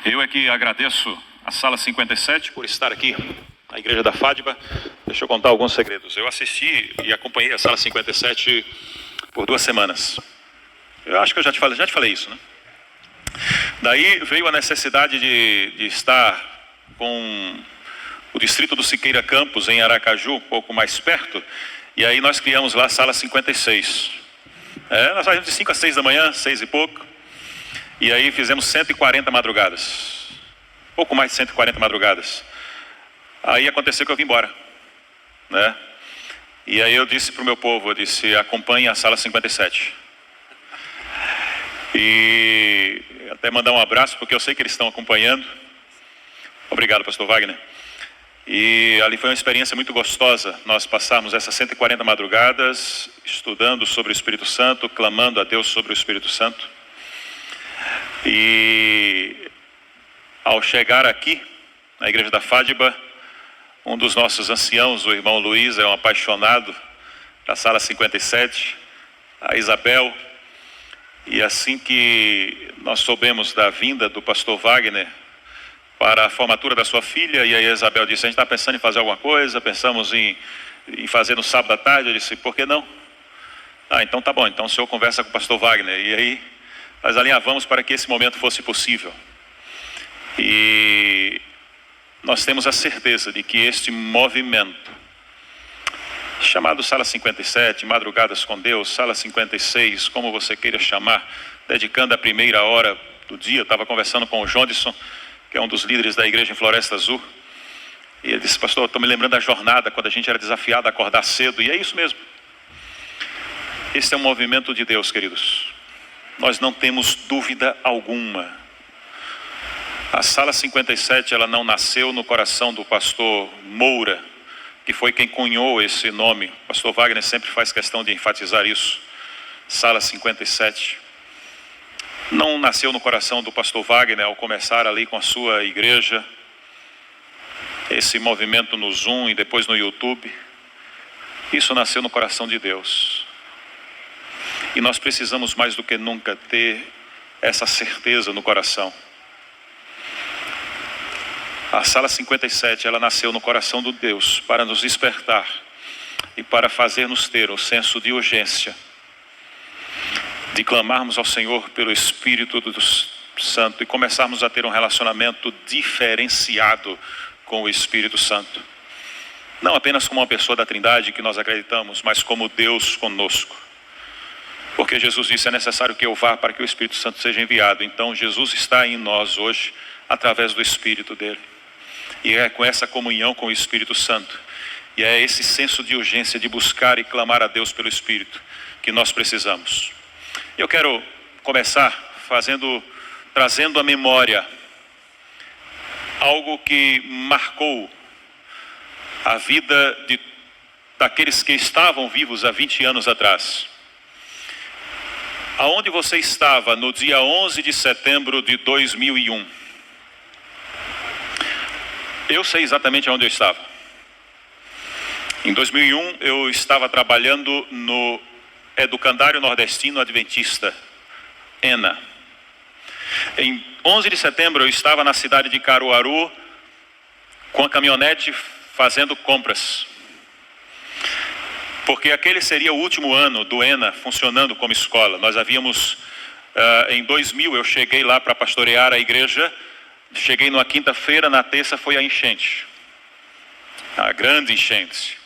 Eu é que agradeço a Sala 57 por estar aqui na Igreja da Fátima. Deixa eu contar alguns segredos. Eu assisti e acompanhei a Sala 57 por 2 semanas. Eu acho que eu já te falei isso, né? Daí veio a necessidade de estar com o distrito do Siqueira Campos, em Aracaju, um pouco mais perto, e aí nós criamos lá a Sala 56. Nós saímos de 5 às 6 da manhã, 6 e pouco, e aí fizemos 140 madrugadas, pouco mais de 140 madrugadas. Aí aconteceu que eu vim embora, né? E aí eu disse para o meu povo, eu disse, acompanhe a Sala 57. E até mandar um abraço, porque eu sei que eles estão acompanhando. Obrigado, pastor Wagner. E ali foi uma experiência muito gostosa. Nós passamos essas 140 madrugadas estudando sobre o Espírito Santo, clamando a Deus sobre o Espírito Santo. E ao chegar aqui, na Igreja da Fátima, um dos nossos anciãos, o irmão Luiz, é um apaixonado da Sala 57, a Isabel. E assim que nós soubemos da vinda do pastor Wagner para a formatura da sua filha, e aí a Isabel disse, a gente está pensando em fazer alguma coisa, pensamos em fazer no sábado à tarde. Eu disse, por que não? Então tá bom, então o senhor conversa com o pastor Wagner. E aí nós alinhavamos para que esse momento fosse possível. E nós temos a certeza de que este movimento, chamado Sala 57, Madrugadas com Deus, Sala 56, como você queira chamar, dedicando a primeira hora do dia. Eu estava conversando com o Jondson, que é um dos líderes da igreja em Floresta Azul, e ele disse, pastor, estou me lembrando da jornada, quando a gente era desafiado a acordar cedo, e é isso mesmo. Esse é um movimento de Deus, queridos. Nós não temos dúvida alguma. A Sala 57, ela não nasceu no coração do pastor Moura, que foi quem cunhou esse nome. O pastor Wagner sempre faz questão de enfatizar isso. Sala 57. Não nasceu no coração do pastor Wagner ao começar ali com a sua igreja, esse movimento no Zoom e depois no YouTube. Isso nasceu no coração de Deus. E nós precisamos mais do que nunca ter essa certeza no coração. A Sala 57, ela nasceu no coração de Deus para nos despertar e para fazer-nos ter o senso de urgência, de clamarmos ao Senhor pelo Espírito do Santo e começarmos a ter um relacionamento diferenciado com o Espírito Santo. Não apenas como uma pessoa da Trindade que nós acreditamos, mas como Deus conosco. Porque Jesus disse, é necessário que eu vá para que o Espírito Santo seja enviado. Então Jesus está em nós hoje, através do Espírito dele. E é com essa comunhão com o Espírito Santo, e é esse senso de urgência de buscar e clamar a Deus pelo Espírito que nós precisamos. Eu quero começar trazendo à memória algo que marcou a vida daqueles que estavam vivos há 20 anos atrás. Aonde você estava no dia 11 de setembro de 2001? Eu sei exatamente onde eu estava. Em 2001, eu estava trabalhando no Educandário Nordestino Adventista, ENA. Em 11 de setembro, eu estava na cidade de Caruaru, com a caminhonete fazendo compras. Porque aquele seria o último ano do ENA funcionando como escola. Nós havíamos, em 2000, eu cheguei lá para pastorear a igreja. Cheguei numa quinta-feira, na terça foi a enchente, a grande enchente.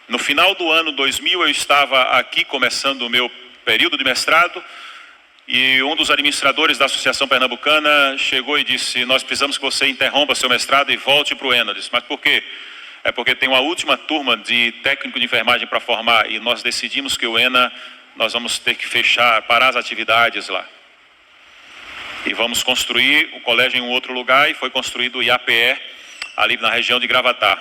No final do ano 2000 eu estava aqui começando o meu período de mestrado, e um dos administradores da Associação Pernambucana chegou e disse, nós precisamos que você interrompa seu mestrado e volte para o ENA. Eu disse, mas por quê? É porque tem uma última turma de técnico de enfermagem para formar, e nós decidimos que o ENA, nós vamos ter que parar as atividades lá. E vamos construir o colégio em um outro lugar, e foi construído o IAPE, ali na região de Gravatá.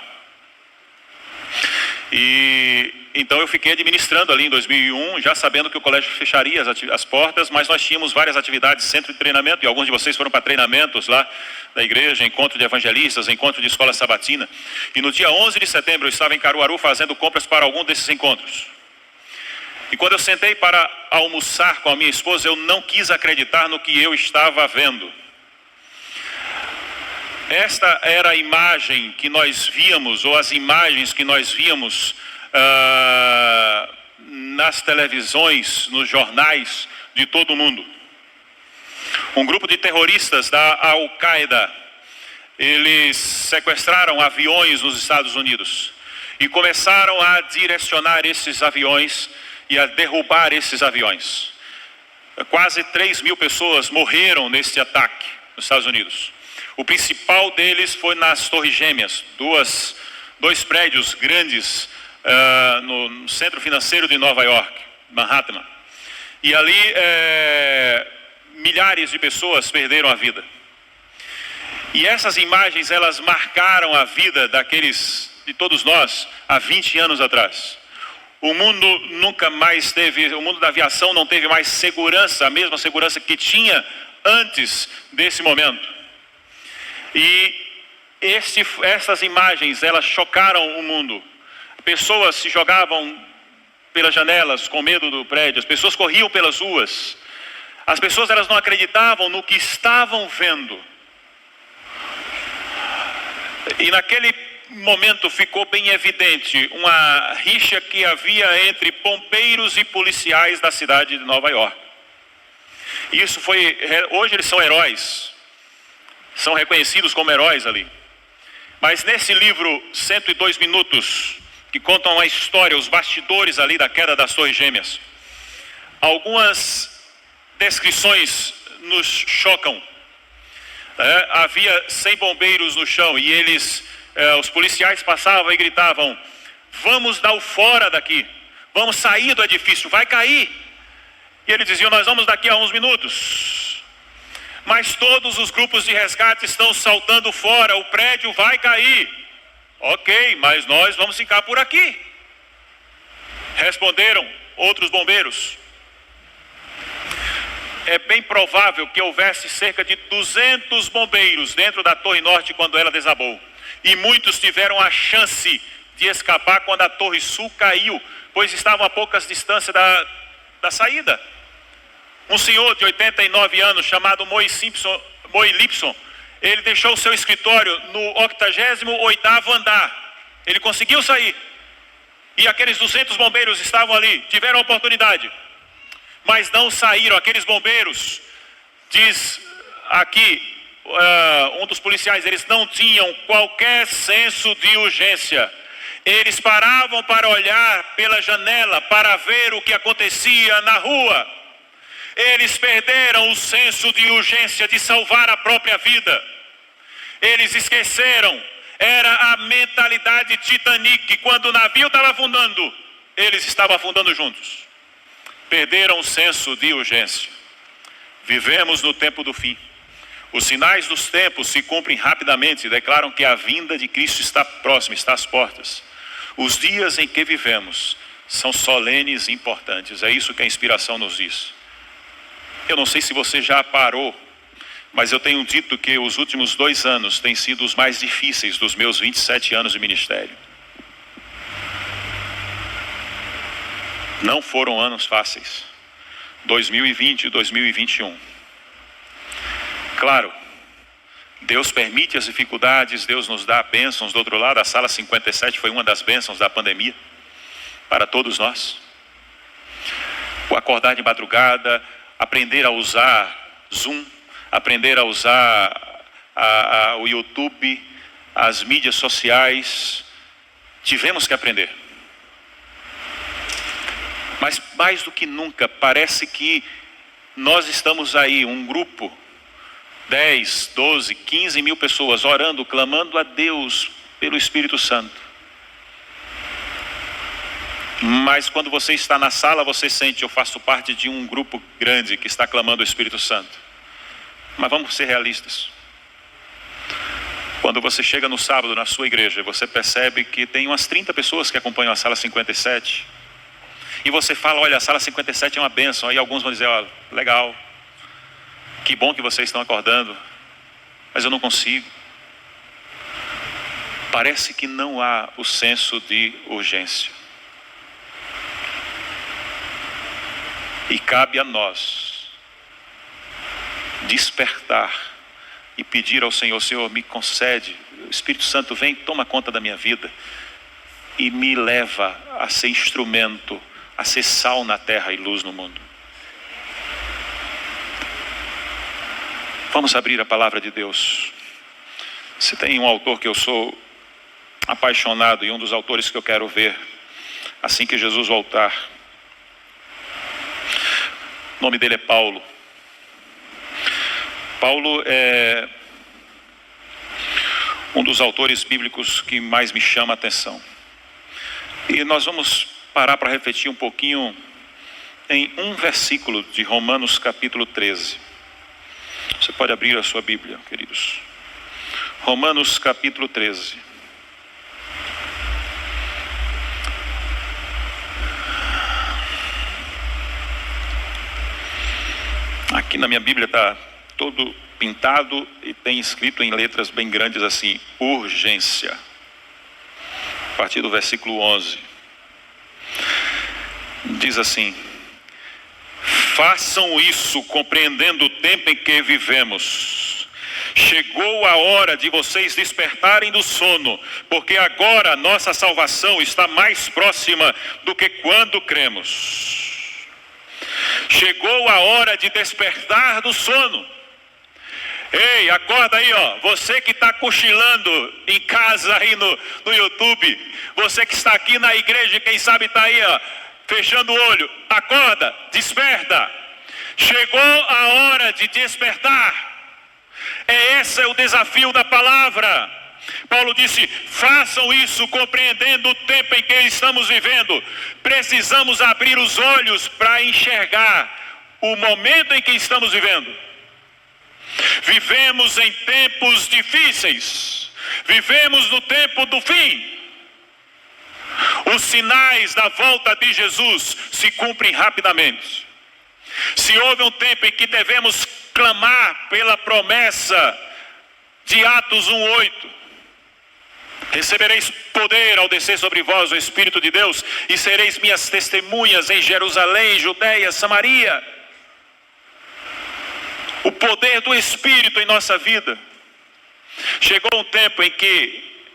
E então eu fiquei administrando ali em 2001, já sabendo que o colégio fecharia as portas, mas nós tínhamos várias atividades, centro de treinamento, e alguns de vocês foram para treinamentos lá da igreja, encontro de evangelistas, encontro de escola sabatina. E no dia 11 de setembro eu estava em Caruaru fazendo compras para algum desses encontros. E quando eu sentei para almoçar com a minha esposa, eu não quis acreditar no que eu estava vendo. Esta era a imagem que nós víamos, ou as imagens que nós víamos nas televisões, nos jornais de todo o mundo. Um grupo de terroristas da Al-Qaeda, eles sequestraram aviões nos Estados Unidos e começaram a direcionar esses aviões e a derrubar esses aviões. Quase 3.000 pessoas morreram nesse ataque nos Estados Unidos. O principal deles foi nas Torres Gêmeas, dois prédios grandes no centro financeiro de Nova York, Manhattan. E ali milhares de pessoas perderam a vida. E essas imagens, elas marcaram a vida de todos nós há 20 anos atrás. O mundo nunca mais teve, o mundo da aviação não teve mais segurança, a mesma segurança que tinha antes desse momento. E essas imagens, elas chocaram o mundo. Pessoas se jogavam pelas janelas com medo do prédio, as pessoas corriam pelas ruas. As pessoas, elas não acreditavam no que estavam vendo. E naquele momento ficou bem evidente uma rixa que havia entre bombeiros e policiais da cidade de Nova York. Isso hoje eles são heróis, são reconhecidos como heróis ali. Mas nesse livro, 102 minutos, que contam a história, os bastidores ali da queda das Torres Gêmeas, algumas descrições nos chocam. Havia 100 bombeiros no chão e os policiais passavam e gritavam: vamos dar o fora daqui, vamos sair do edifício, vai cair. E eles diziam: nós vamos daqui a uns minutos. Mas todos os grupos de resgate estão saltando fora, o prédio vai cair. Ok, mas nós vamos ficar por aqui, responderam outros bombeiros. É bem provável que houvesse cerca de 200 bombeiros dentro da Torre Norte quando ela desabou. E muitos tiveram a chance de escapar quando a Torre Sul caiu, pois estavam a poucas distâncias da saída. Um senhor de 89 anos chamado Moy Lipson, ele deixou o seu escritório no 88º andar. Ele conseguiu sair. E aqueles 200 bombeiros estavam ali, tiveram a oportunidade. Mas não saíram. Aqueles bombeiros, diz aqui um dos policiais, eles não tinham qualquer senso de urgência. Eles paravam para olhar pela janela, para ver o que acontecia na rua. Eles perderam o senso de urgência de salvar a própria vida. Eles esqueceram, era a mentalidade Titanic. Quando o navio estava afundando, eles estavam afundando juntos. Perderam o senso de urgência. Vivemos no tempo do fim. Os sinais dos tempos se cumprem rapidamente e declaram que a vinda de Cristo está próxima, está às portas. Os dias em que vivemos são solenes e importantes. É isso que a inspiração nos diz. Eu não sei se você já parou, mas eu tenho dito que os últimos 2 anos têm sido os mais difíceis dos meus 27 anos de ministério. Não foram anos fáceis. 2020 e 2021. Claro, Deus permite as dificuldades, Deus nos dá bênçãos. Do outro lado, a sala 57 foi uma das bênçãos da pandemia para todos nós. O acordar de madrugada, aprender a usar Zoom, aprender a usar o YouTube, as mídias sociais. Tivemos que aprender. Mas mais do que nunca, parece que nós estamos aí, um grupo, 10, 12, 15 mil pessoas orando, clamando a Deus pelo Espírito Santo. Mas quando você está na sala, você sente: eu faço parte de um grupo grande que está clamando o Espírito Santo. Mas vamos ser realistas. Quando você chega no sábado na sua igreja, você percebe que tem umas 30 pessoas que acompanham a sala 57. E você fala: olha, a sala 57 é uma bênção. Aí alguns vão dizer: ó, legal, que bom que vocês estão acordando, mas eu não consigo. Parece que não há o senso de urgência. E cabe a nós despertar e pedir ao Senhor: Senhor, me concede, o Espírito Santo vem, toma conta da minha vida e me leva a ser instrumento, a ser sal na terra e luz no mundo. Vamos abrir a palavra de Deus. Se tem um autor que eu sou apaixonado e um dos autores que eu quero ver assim que Jesus voltar, o nome dele é Paulo. Paulo é um dos autores bíblicos que mais me chama a atenção. E nós vamos parar para refletir um pouquinho em um versículo de Romanos capítulo 13. Você pode abrir a sua Bíblia, queridos. Romanos capítulo 13. Aqui na minha Bíblia está todo pintado e tem escrito em letras bem grandes assim: urgência. A partir do versículo 11. Diz assim: façam isso compreendendo o tempo em que vivemos. Chegou a hora de vocês despertarem do sono, porque agora a nossa salvação está mais próxima do que quando cremos. Chegou a hora de despertar do sono. Ei, acorda aí, ó. Você que está cochilando em casa aí no YouTube, você que está aqui na igreja, quem sabe está aí, ó, fechando o olho. Acorda, desperta. Chegou a hora de despertar. Esse é o desafio da palavra. Paulo disse: façam isso compreendendo o tempo em que estamos vivendo. Precisamos abrir os olhos para enxergar o momento em que estamos vivendo. Vivemos em tempos difíceis. Vivemos no tempo do fim. Os sinais da volta de Jesus se cumprem rapidamente. Se houve um tempo em que devemos clamar pela promessa de Atos 1:8, recebereis poder ao descer sobre vós o Espírito de Deus, e sereis minhas testemunhas em Jerusalém, Judeia, Samaria. O poder do Espírito em nossa vida. Chegou um tempo em que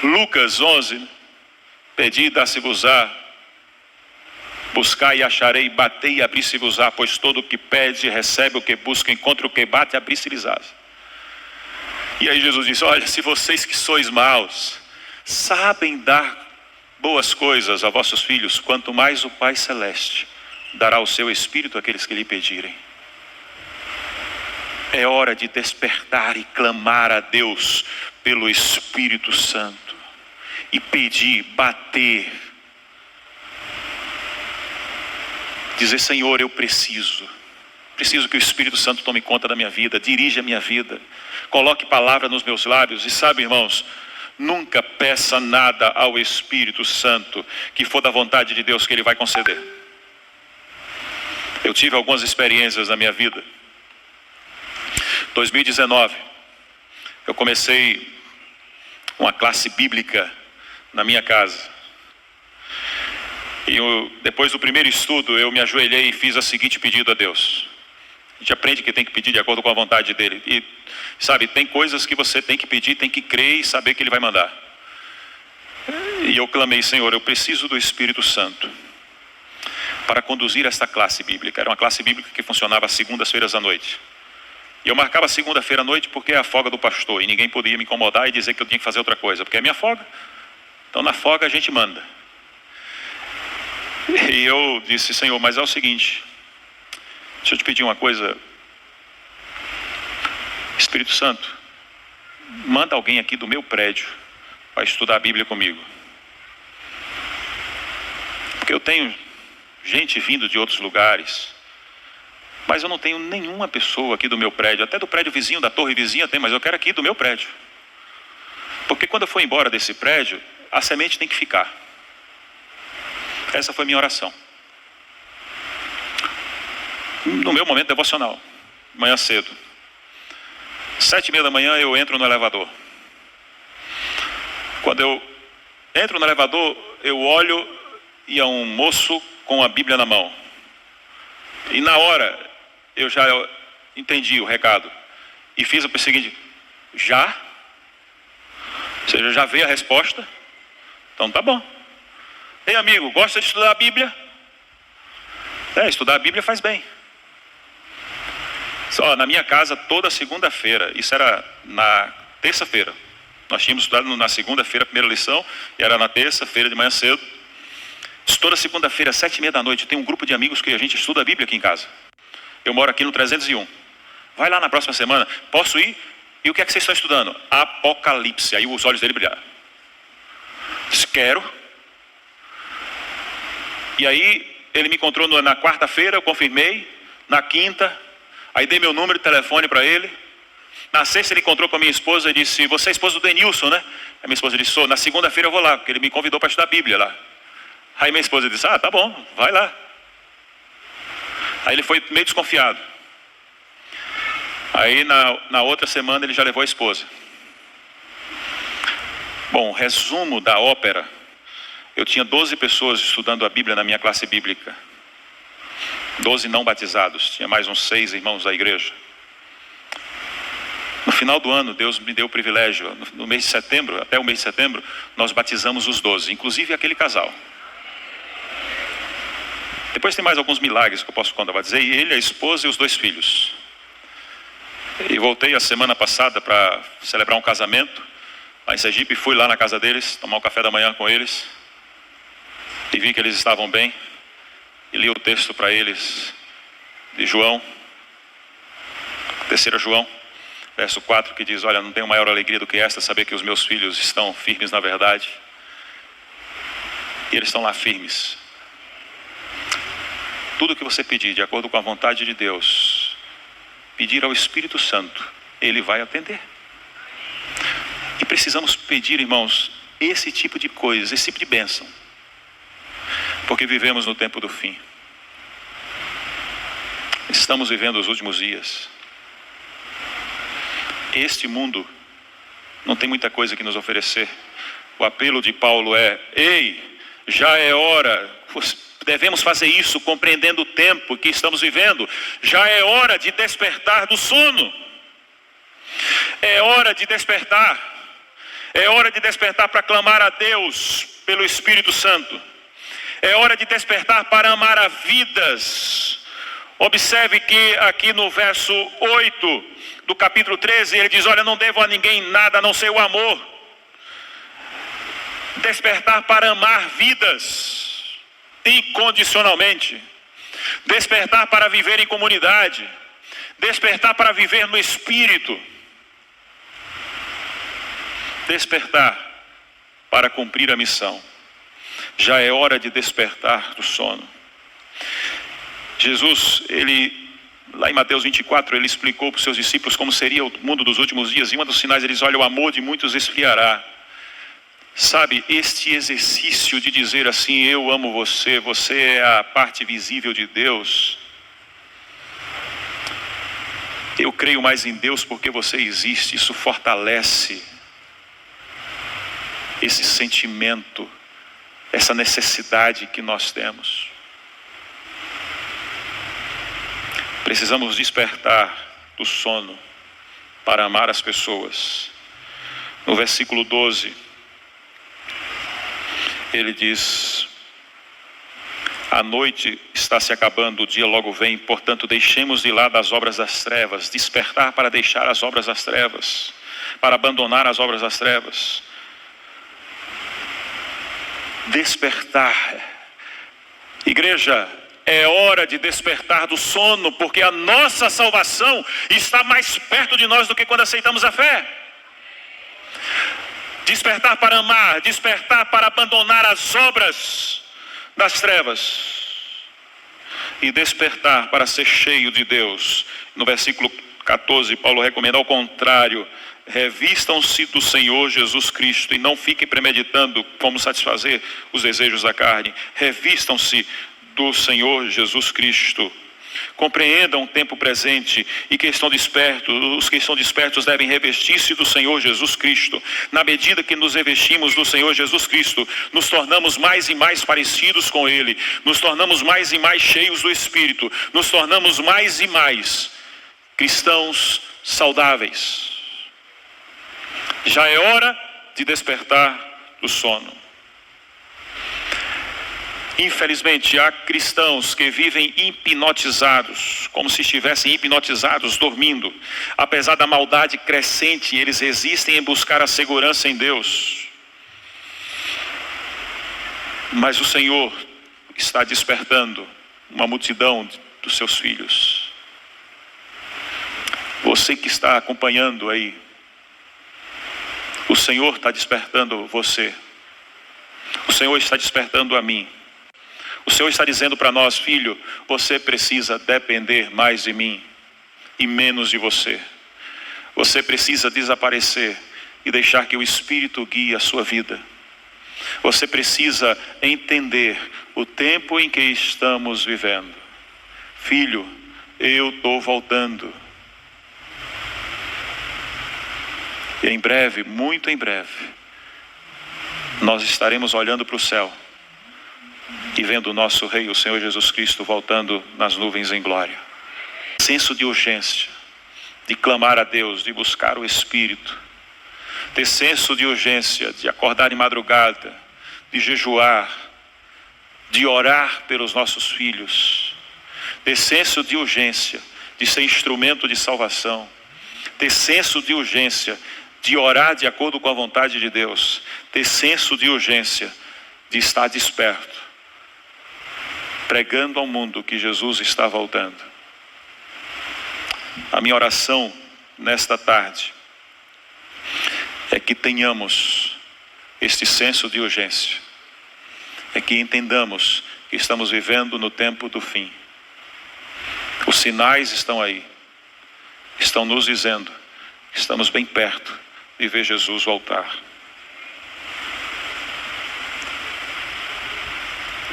Lucas 11, pedi e dá-se-vos-á, buscai e acharei, batei e abri-se-vos-á, pois todo o que pede recebe, o que busca encontra, o que bate abri-se-lhes-á. E aí Jesus disse: olha, se vocês que sois maus sabem dar boas coisas a vossos filhos, quanto mais o Pai Celeste dará o seu Espírito àqueles que lhe pedirem. É hora de despertar e clamar a Deus pelo Espírito Santo. E pedir, bater. Dizer: Senhor, eu preciso que o Espírito Santo tome conta da minha vida, dirija a minha vida, coloque palavra nos meus lábios. E sabe, irmãos, nunca peça nada ao Espírito Santo que for da vontade de Deus que Ele vai conceder. Eu tive algumas experiências na minha vida. 2019, eu comecei uma classe bíblica na minha casa. E depois do primeiro estudo, eu me ajoelhei e fiz o seguinte pedido a Deus. A gente aprende que tem que pedir de acordo com a vontade dele. E, sabe, tem coisas que você tem que pedir, tem que crer e saber que Ele vai mandar. E eu clamei: Senhor, eu preciso do Espírito Santo para conduzir esta classe bíblica. Era uma classe bíblica que funcionava às segundas-feiras à noite. E eu marcava segunda-feira à noite porque é a folga do pastor. E ninguém podia me incomodar e dizer que eu tinha que fazer outra coisa, porque é a minha folga. Então na folga a gente manda. E eu disse: Senhor, mas é o seguinte, deixa eu te pedir uma coisa. Espírito Santo, manda alguém aqui do meu prédio para estudar a Bíblia comigo. Porque eu tenho gente vindo de outros lugares, mas eu não tenho nenhuma pessoa aqui do meu prédio. Até do prédio vizinho, da torre vizinha tem, mas eu quero aqui do meu prédio. Porque quando eu for embora desse prédio, a semente tem que ficar. Essa foi minha oração. No meu momento devocional, manhã cedo, 7:30 da manhã, eu entro no elevador. Quando eu entro no elevador, eu olho e há um moço com a Bíblia na mão. E na hora, eu já entendi o recado. e fiz o seguinte: já? Ou seja, já veio a resposta? Então tá bom. Ei, amigo, gosta de estudar a Bíblia? Estudar a Bíblia faz bem. Só, na minha casa, toda segunda-feira, isso era na terça-feira. Nós tínhamos estudado na segunda-feira a primeira lição, e era na terça-feira de manhã cedo. Toda segunda-feira, 7h30 da noite, tem um grupo de amigos que a gente estuda a Bíblia aqui em casa. Eu moro aqui no 301. Vai lá na próxima semana. Posso ir? E o que é que vocês estão estudando? Apocalipse. Aí os olhos dele brilharam. Disse: quero. E aí ele me encontrou na quarta-feira, eu confirmei. Na quinta, aí dei meu número de telefone para ele. Na sexta ele encontrou com a minha esposa e disse: você é esposa do Denilson, né? A minha esposa disse: sou. Na segunda-feira eu vou lá, porque ele me convidou para estudar a Bíblia lá. Aí minha esposa disse: tá bom, vai lá. Aí ele foi meio desconfiado. Aí na outra semana ele já levou a esposa. Bom, resumo da ópera: eu tinha 12 pessoas estudando a Bíblia na minha classe bíblica. 12 não batizados, tinha mais uns 6 irmãos da igreja. No final do ano, Deus me deu o privilégio, no mês de setembro, até o mês de setembro, nós batizamos os 12, inclusive aquele casal. Depois tem mais alguns milagres que eu posso contar, batizei ele, a esposa e os 2 filhos. E voltei a semana passada para celebrar um casamento lá em Sergipe, fui lá na casa deles, tomar um café da manhã com eles, e vi que eles estavam bem, e li o texto para eles de João, 3 João, verso 4, que diz: olha, não tenho maior alegria do que esta, saber que os meus filhos estão firmes na verdade. E eles estão lá firmes. Tudo que você pedir, de acordo com a vontade de Deus, pedir ao Espírito Santo, Ele vai atender. E precisamos pedir, irmãos, esse tipo de coisas, esse tipo de bênção, porque vivemos no tempo do fim. Estamos vivendo os últimos dias. Este mundo não tem muita coisa que nos oferecer. O apelo de Paulo é: ei, já é hora, devemos fazer isso compreendendo o tempo que estamos vivendo. Já é hora de despertar do sono. É hora de despertar. É hora de despertar para clamar a Deus pelo Espírito Santo. É hora de despertar para amar a vidas. Observe que aqui no verso 8 do capítulo 13, ele diz: olha, não devo a ninguém nada a não ser o amor. Despertar para amar vidas incondicionalmente. Despertar para viver em comunidade. Despertar para viver no Espírito. Despertar para cumprir a missão. Já é hora de despertar do sono. Jesus, lá em Mateus 24, ele explicou para os seus discípulos como seria o mundo dos últimos dias. E um dos sinais, ele diz: olha, o amor de muitos esfriará. Sabe, este exercício de dizer assim: eu amo você, você é a parte visível de Deus. Eu creio mais em Deus porque você existe. Isso fortalece esse sentimento, essa necessidade que nós temos. Precisamos despertar do sono para amar as pessoas. No versículo 12, ele diz: a noite está se acabando, o dia logo vem, portanto deixemos de lado as obras das trevas. Despertar para deixar as obras das trevas, para abandonar as obras das trevas. Despertar. Igreja, é hora de despertar do sono, porque a nossa salvação está mais perto de nós do que quando aceitamos a fé. Despertar para amar, despertar para abandonar as obras das trevas e despertar para ser cheio de Deus. No versículo 14, Paulo recomenda ao contrário: revistam-se do Senhor Jesus Cristo e não fiquem premeditando como satisfazer os desejos da carne. Revistam-se do Senhor Jesus Cristo. Compreendam o tempo presente e que estão despertos. Os que estão despertos devem revestir-se do Senhor Jesus Cristo. Na medida que nos revestimos do Senhor Jesus Cristo, nos tornamos mais e mais parecidos com Ele, nos tornamos mais e mais cheios do Espírito, nos tornamos mais e mais cristãos saudáveis. Já é hora de despertar do sono. Infelizmente, há cristãos que vivem hipnotizados, como se estivessem hipnotizados, dormindo. Apesar da maldade crescente, eles resistem em buscar a segurança em Deus. Mas o Senhor está despertando uma multidão dos seus filhos. Você que está acompanhando aí, o Senhor está despertando você. O Senhor está despertando a mim. O Senhor está dizendo para nós: filho, você precisa depender mais de mim e menos de você. Você precisa desaparecer e deixar que o Espírito guie a sua vida. Você precisa entender o tempo em que estamos vivendo. Filho, eu estou voltando. E em breve, muito em breve, nós estaremos olhando para o céu e vendo o nosso Rei, o Senhor Jesus Cristo, voltando nas nuvens em glória. Senso de urgência, de clamar a Deus, de buscar o Espírito. Ter senso de urgência, de acordar de madrugada, de jejuar, de orar pelos nossos filhos. Ter senso de urgência, de ser instrumento de salvação. Ter senso de urgência, de orar de acordo com a vontade de Deus. Ter senso de urgência, de estar desperto, pregando ao mundo que Jesus está voltando. A minha oração nesta tarde é que tenhamos este senso de urgência, é que entendamos que estamos vivendo no tempo do fim. Os sinais estão aí, estão nos dizendo que estamos bem perto de ver Jesus voltar.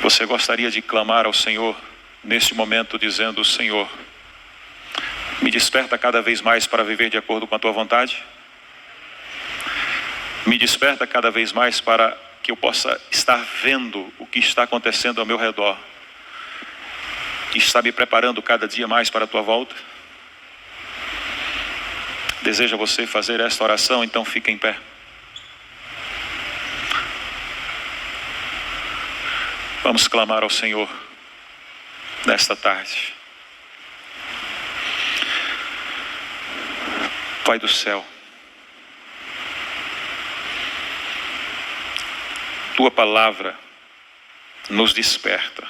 Você gostaria de clamar ao Senhor neste momento, dizendo: Senhor, me desperta cada vez mais para viver de acordo com a Tua vontade? Me desperta cada vez mais para que eu possa estar vendo o que está acontecendo ao meu redor e estar me preparando cada dia mais para a Tua volta? Deseja você fazer esta oração? Então fique em pé. Vamos clamar ao Senhor nesta tarde. Pai do céu, Tua palavra nos desperta.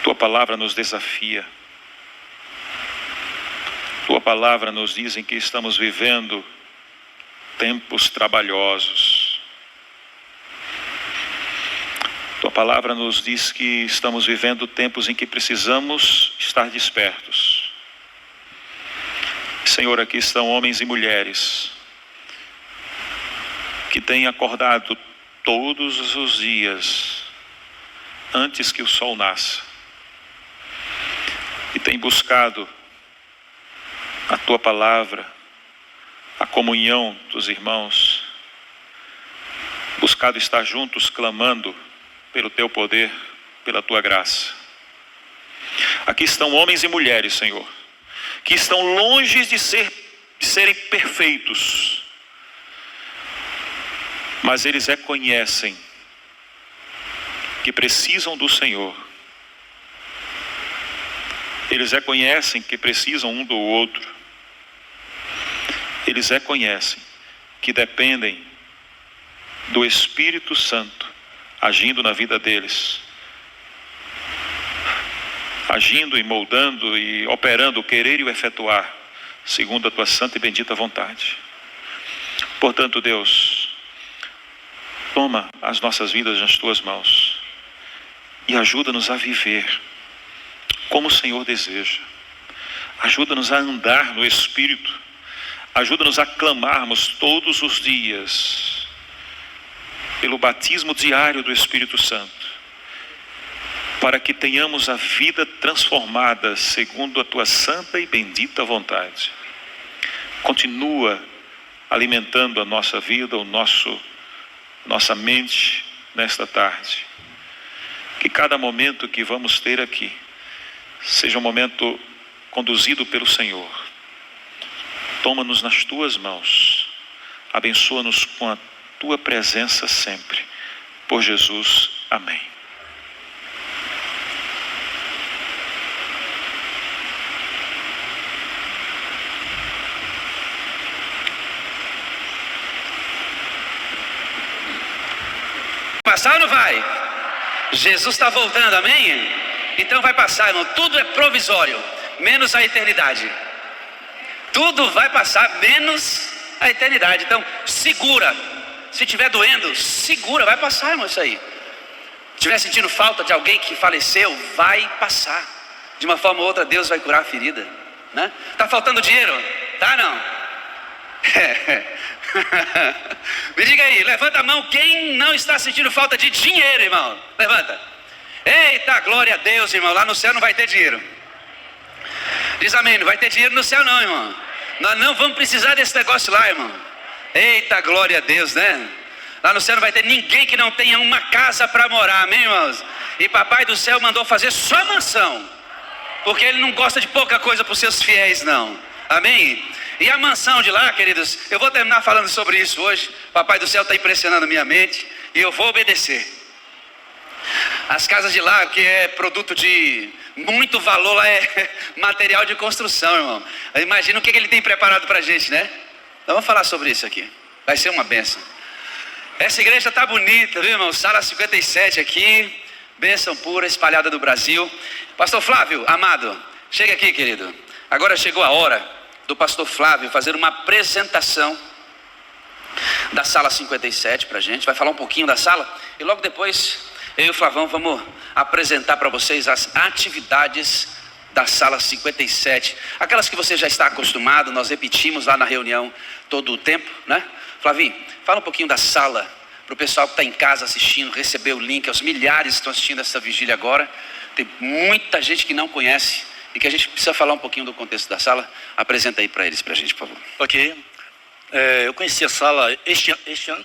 Tua palavra nos desafia. Tua palavra nos diz em que estamos vivendo tempos trabalhosos. Tua palavra nos diz que estamos vivendo tempos em que precisamos estar despertos. Senhor, aqui estão homens e mulheres que têm acordado todos os dias antes que o sol nasça e têm buscado a Tua palavra, a comunhão dos irmãos, buscado estar juntos clamando pelo Teu poder, pela Tua graça. Aqui estão homens e mulheres, Senhor, que estão longe de serem perfeitos, mas eles reconhecem que precisam do Senhor. Eles reconhecem que precisam um do outro. Eles reconhecem que dependem do Espírito Santo agindo na vida deles, agindo e moldando e operando o querer e o efetuar segundo a Tua santa e bendita vontade. Portanto, Deus, toma as nossas vidas nas Tuas mãos e ajuda-nos a viver como o Senhor deseja. Ajuda-nos a andar no Espírito. Ajuda-nos a clamarmos todos os dias pelo batismo diário do Espírito Santo, para que tenhamos a vida transformada segundo a Tua santa e bendita vontade. Continua alimentando a nossa vida, nossa mente nesta tarde. Que cada momento que vamos ter aqui seja um momento conduzido pelo Senhor. Toma-nos nas tuas mãos, abençoa-nos com a tua presença sempre. Por Jesus, amém. Passar ou não vai? Jesus está voltando, amém? Então vai passar, irmão. Tudo é provisório, menos a eternidade. Tudo vai passar, menos a eternidade. Então segura. Se estiver doendo, segura, vai passar, irmão, isso aí. Se estiver sentindo falta de alguém que faleceu, vai passar. De uma forma ou outra, Deus vai curar a ferida, né? Tá faltando dinheiro? Tá, não? Me diga aí, levanta a mão quem não está sentindo falta de dinheiro, irmão. Levanta. Eita, glória a Deus, irmão. Lá no céu não vai ter dinheiro. Diz amém, não vai ter dinheiro no céu não, irmão. Nós não vamos precisar desse negócio lá, irmão. Eita, glória a Deus, né? Lá no céu não vai ter ninguém que não tenha uma casa para morar, amém, irmãos? E papai do céu mandou fazer só mansão, porque ele não gosta de pouca coisa para os seus fiéis, não. Amém? E a mansão de lá, queridos, eu vou terminar falando sobre isso hoje. Papai do céu está impressionando minha mente e eu vou obedecer. As casas de lá, que é produto de muito valor, lá é material de construção, irmão. Imagina o que ele tem preparado para a gente, né? Então vamos falar sobre isso aqui. Vai ser uma bênção. Essa igreja está bonita, viu, irmão? Sala 57 aqui, bênção pura espalhada do Brasil. Pastor Flávio, amado, chega aqui, querido. Agora chegou a hora do pastor Flávio fazer uma apresentação da sala 57 para a gente. Vai falar um pouquinho da sala e logo depois eu e o Flavão vamos apresentar para vocês as atividades da sala 57. Aquelas que você já está acostumado, nós repetimos lá na reunião todo o tempo, né? Flavinho, fala um pouquinho da sala para o pessoal que está em casa assistindo, receber o link, aos milhares que estão assistindo essa vigília agora. Tem muita gente que não conhece e que a gente precisa falar um pouquinho do contexto da sala. Apresenta aí para eles, para a gente, por favor. Ok. Eu conheci a sala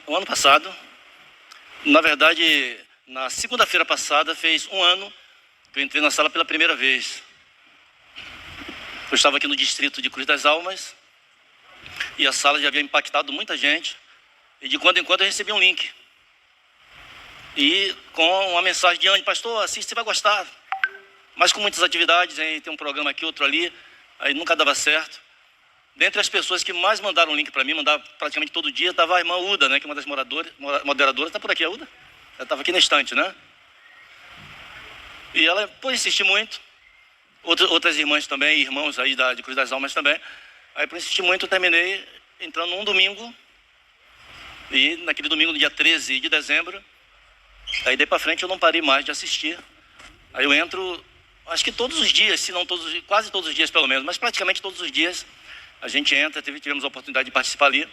o ano passado. Na verdade, na segunda-feira passada, fez um ano que eu entrei na sala pela primeira vez. Eu estava aqui no distrito de Cruz das Almas e a sala já havia impactado muita gente. E de quando em quando eu recebi um link. E com uma mensagem de ânimo: pastor, assiste, você vai gostar. Mas com muitas atividades, hein? Tem um programa aqui, outro ali, aí nunca dava certo. Dentre as pessoas que mais mandaram um link para mim, mandava praticamente todo dia, estava a irmã Uda, né? Que é uma das moderadoras, está por aqui a Uda? Ela estava aqui na estante, né? E ela, por insistir muito, outras irmãs também, irmãos aí de Cruz das Almas também. Aí por insistir muito, eu terminei entrando num domingo. E naquele domingo, no dia 13 de dezembro, aí daí para frente eu não parei mais de assistir. Aí eu entro, acho que todos os dias, se não todos os dias, quase todos os dias pelo menos, mas praticamente todos os dias a gente entra, tivemos a oportunidade de participar ali.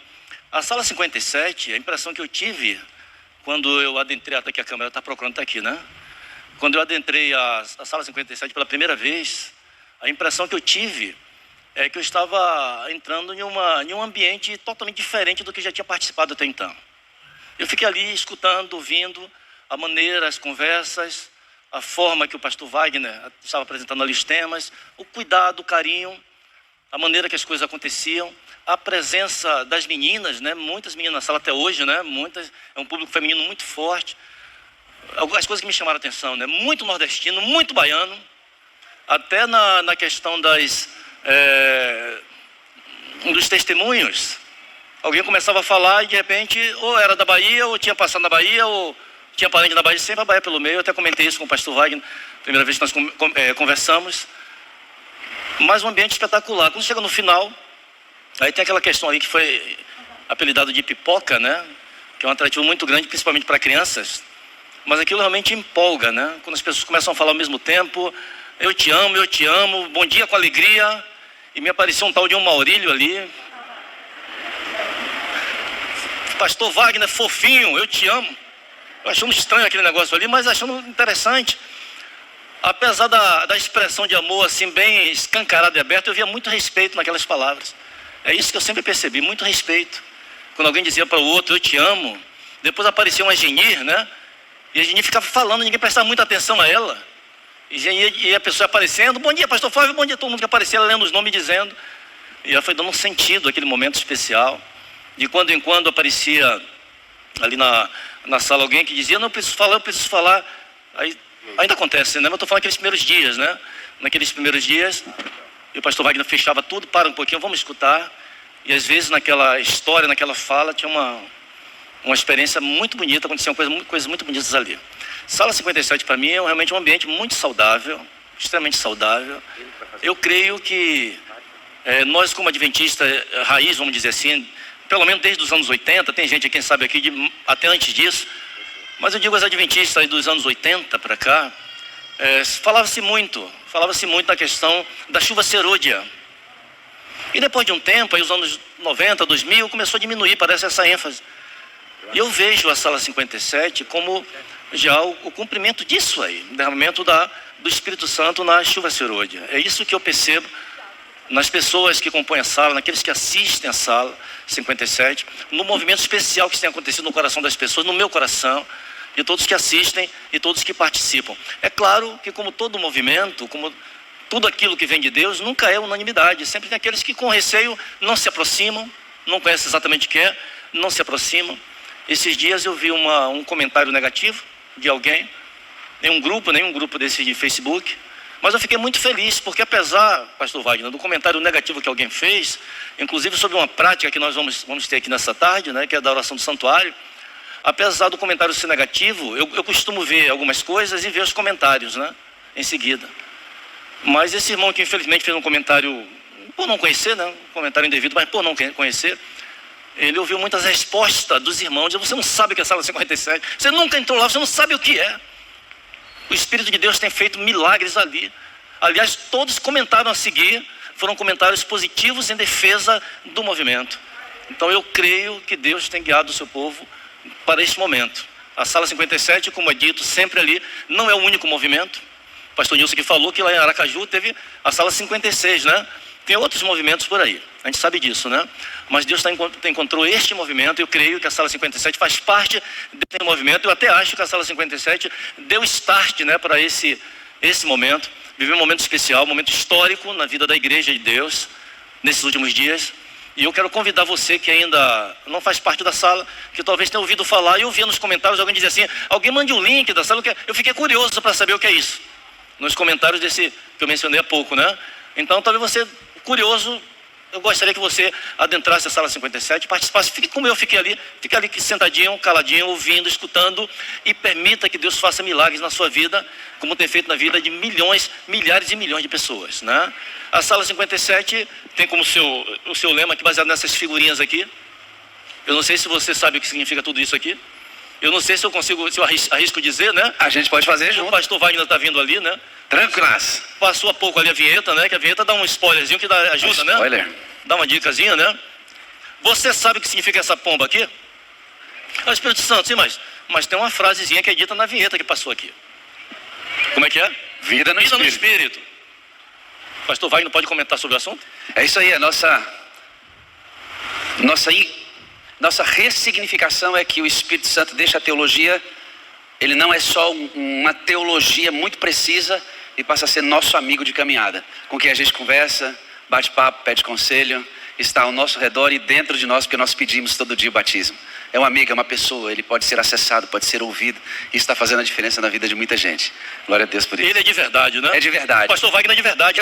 A sala 57, a impressão que eu tive quando eu adentrei, até que a câmera está procurando, está aqui, né? Quando eu adentrei a sala 57 pela primeira vez, a impressão que eu tive é que eu estava entrando em um ambiente totalmente diferente do que já tinha participado até então. Eu fiquei ali escutando, ouvindo a maneira, as conversas, a forma que o pastor Wagner estava apresentando ali os temas, o cuidado, o carinho, a maneira que as coisas aconteciam, a presença das meninas, né? Muitas meninas na sala até hoje, né? Muitas, é um público feminino muito forte. Algumas coisas que me chamaram a atenção, né? Muito nordestino, muito baiano, até na questão dos testemunhos. Alguém começava a falar e de repente ou era da Bahia, ou tinha passado na Bahia, ou tinha parente da Bahia, sempre a Bahia pelo meio. Eu até comentei isso com o pastor Wagner, primeira vez que nós conversamos. Mas um ambiente espetacular. Quando chega no final, aí tem aquela questão aí que foi apelidado de pipoca, né? Que é um atrativo muito grande, principalmente para crianças. Mas aquilo realmente empolga, né? Quando as pessoas começam a falar ao mesmo tempo: eu te amo, bom dia com alegria. E me apareceu um tal de um Maurílio ali. Pastor Wagner, fofinho, eu te amo. Eu achando estranho aquele negócio ali, mas achando interessante. Apesar da expressão de amor assim bem escancarada e aberta, eu via muito respeito naquelas palavras. É isso que eu sempre percebi, muito respeito. Quando alguém dizia para o outro, eu te amo. Depois aparecia uma Genir, né? E a Genir ficava falando, ninguém prestava muita atenção a ela. E a pessoa aparecendo, bom dia, pastor Flávio, bom dia, todo mundo que aparecia lendo os nomes, dizendo. E ela foi dando um sentido àquele momento especial. De quando em quando aparecia ali na sala alguém que dizia, não, eu preciso falar. Aí, ainda acontece, né? Mas eu estou falando aqueles primeiros dias, né? Naqueles primeiros dias, e o pastor Wagner fechava tudo, para um pouquinho, vamos escutar. E às vezes naquela história, naquela fala, tinha uma experiência muito bonita, aconteciam coisas muito bonitas ali. Sala 57 para mim é realmente um ambiente muito saudável, extremamente saudável. Eu creio que nós como adventista raiz, vamos dizer assim, pelo menos desde os anos 80, tem gente, quem sabe aqui, até antes disso, mas eu digo os adventistas dos anos 80 para cá, falava-se muito na questão da chuva serôdia. E depois de um tempo, aí os anos 90, 2000, começou a diminuir, parece essa ênfase. E eu vejo a Sala 57 como já o cumprimento disso aí, o derramamento do Espírito Santo na chuva serôdia. É isso que eu percebo nas pessoas que compõem a sala, naqueles que assistem a Sala 57, no movimento especial que tem acontecido no coração das pessoas, no meu coração, de todos que assistem e todos que participam. É claro que como todo movimento, como tudo aquilo que vem de Deus, nunca é unanimidade. Sempre tem aqueles que com receio não se aproximam, não conhecem exatamente o que é, não se aproximam. Esses dias eu vi um comentário negativo de alguém, nenhum grupo desse de Facebook, mas eu fiquei muito feliz, porque apesar, pastor Wagner, do comentário negativo que alguém fez, inclusive sobre uma prática que nós vamos ter aqui nessa tarde, né, que é da oração do santuário, apesar do comentário ser negativo, eu costumo ver algumas coisas e ver os comentários, né, em seguida. Mas esse irmão que infelizmente fez um comentário, por não conhecer, né, um comentário indevido, mas por não conhecer, ele ouviu muitas respostas dos irmãos, dizendo, você não sabe o que é a Sala 57, você nunca entrou lá, você não sabe o que é. O Espírito de Deus tem feito milagres ali. Aliás, todos comentaram a seguir, foram comentários positivos em defesa do movimento. Então eu creio que Deus tem guiado o seu povo para este momento. A Sala 57, como é dito, sempre ali, não é o único movimento. O pastor Nilson que falou que lá em Aracaju teve a Sala 56, né? Tem outros movimentos por aí, a gente sabe disso, né? Mas Deus encontrou este movimento, eu creio que a Sala 57 faz parte desse movimento. Eu até acho que a Sala 57 deu start, né, para esse momento. Viveu um momento especial, um momento histórico na vida da Igreja de Deus, nesses últimos dias. E eu quero convidar você que ainda não faz parte da sala, que talvez tenha ouvido falar, e eu vi nos comentários alguém dizer assim, alguém mande o link da sala, eu fiquei curioso para saber o que é isso. Nos comentários desse que eu mencionei há pouco, né? Então talvez você, curioso, eu gostaria que você adentrasse a Sala 57, participasse, fique como eu fiquei ali, fique ali sentadinho, caladinho, ouvindo, escutando, e permita que Deus faça milagres na sua vida, como tem feito na vida de milhões, milhares e milhões de pessoas, né? A Sala 57 tem como o seu lema, aqui, baseado nessas figurinhas aqui. Eu não sei se você sabe o que significa tudo isso aqui. Eu não sei se eu arrisco dizer, né? A gente pode fazer junto. O pastor Wagner está vindo ali, né? Tranquilas. Passou há pouco ali a vinheta, né? Que a vinheta dá um spoilerzinho que ajuda, né? Spoiler. Dá uma dicasinha, né? Você sabe o que significa essa pomba aqui? É o Espírito Santo, sim, mas tem uma frasezinha que é dita na vinheta que passou aqui. Como é que é? Vida no Espírito. Pastor Wagner pode comentar sobre o assunto? É isso aí, a nossa ressignificação é que o Espírito Santo deixa a teologia, ele não é só uma teologia muito precisa e passa a ser nosso amigo de caminhada, com quem a gente conversa, bate papo, pede conselho, está ao nosso redor e dentro de nós, porque nós pedimos todo dia o batismo. É um amigo, é uma pessoa, ele pode ser acessado, pode ser ouvido e está fazendo a diferença na vida de muita gente. Glória a Deus por isso. Ele é de verdade, né? É de verdade. O pastor Wagner é de verdade,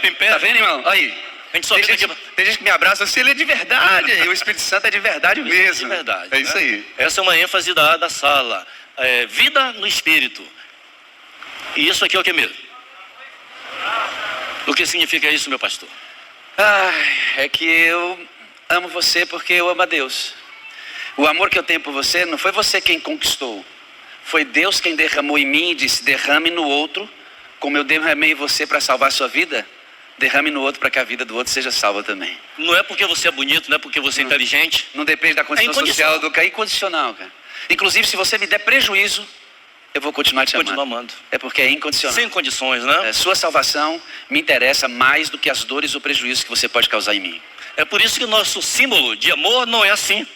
tem perna. Tá vendo, irmão? Aí. A gente só tem gente que me abraça assim, ele é de verdade. E o Espírito Santo é de verdade mesmo. É de verdade. É isso aí. Essa é uma ênfase da sala. Vida no Espírito. E isso aqui é o que mesmo? O que significa isso, meu pastor? É que eu amo você porque eu amo a Deus. O amor que eu tenho por você, não foi você quem conquistou. Foi Deus quem derramou em mim e disse, derrame no outro, como eu derramei em você para salvar a sua vida, derrame no outro para que a vida do outro seja salva também. Não é porque você é bonito, não é porque você é inteligente. Não depende da condição social, é incondicional, cara. Inclusive, se você me der prejuízo, eu vou continuar te amando. É porque é incondicional. Sem condições, né? Sua salvação me interessa mais do que as dores ou prejuízos que você pode causar em mim. É por isso que o nosso símbolo de amor não é assim.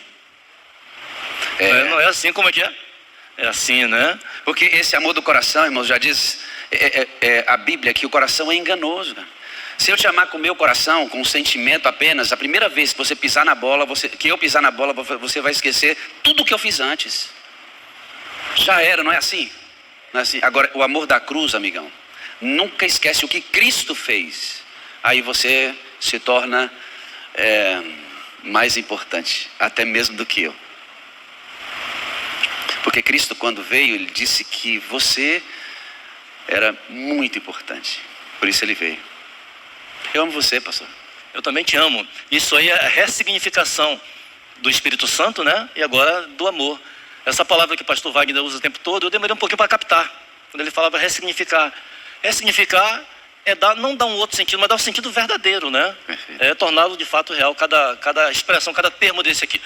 Não é assim, como é que é? É assim, né? Porque esse amor do coração, irmãos, já diz a Bíblia que o coração é enganoso, cara. Se eu te amar com o meu coração, com o sentimento apenas, a primeira vez que você pisar na bola, que eu pisar na bola, você vai esquecer tudo o que eu fiz antes. Já era, não é assim? Não é assim? Agora, o amor da cruz, amigão, nunca esquece o que Cristo fez. Aí você se torna mais importante, até mesmo do que eu. Porque Cristo, quando veio, Ele disse que você era muito importante. Por isso Ele veio. Eu amo você, pastor. Eu também te amo. Isso aí é a ressignificação do Espírito Santo, né? E agora do amor. Essa palavra que o pastor Wagner usa o tempo todo, eu demorei um pouquinho para captar. Quando ele falava ressignificar. Ressignificar é não dar um outro sentido, mas dar um sentido verdadeiro, né? Perfeito. É torná-lo de fato real, cada expressão, cada termo desse aqui.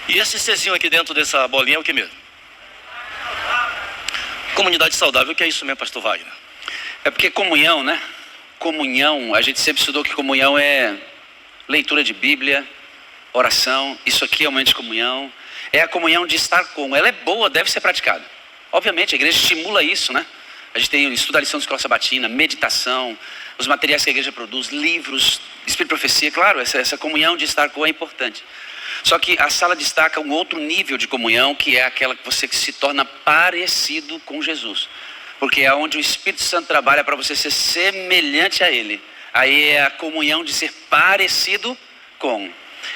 E esse Czinho aqui dentro dessa bolinha é o que mesmo? Comunidade saudável, que é isso mesmo, pastor Wagner? É porque comunhão, né? Comunhão, a gente sempre estudou que comunhão é leitura de Bíblia, oração. Isso aqui é um momento de comunhão. É a comunhão de estar com. Ela é boa, deve ser praticada. Obviamente, a igreja estimula isso, né? A gente tem estudo da lição de escola sabatina, meditação, os materiais que a igreja produz, livros, espírito de profecia. Claro, essa comunhão de estar com é importante. Só que a sala destaca um outro nível de comunhão, que é aquela que você se torna parecido com Jesus. Porque é onde o Espírito Santo trabalha para você ser semelhante a Ele. Aí é a comunhão de ser parecido com.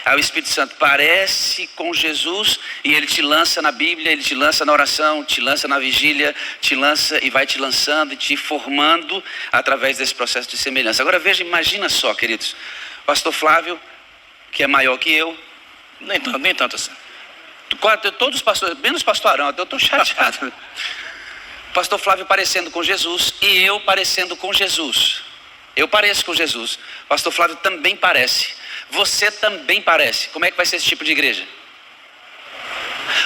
Aí o Espírito Santo parece com Jesus e Ele te lança na Bíblia, Ele te lança na oração, te lança na vigília, te lança e vai te lançando e te formando através desse processo de semelhança. Agora veja, imagina só, queridos. Pastor Flávio, que é maior que eu. Nem tanto assim. Todos os pastores, menos pastor Arão, eu estou chateado. Pastor Flávio parecendo com Jesus e eu parecendo com Jesus. Eu pareço com Jesus. Pastor Flávio também parece. Você também parece. Como é que vai ser esse tipo de igreja?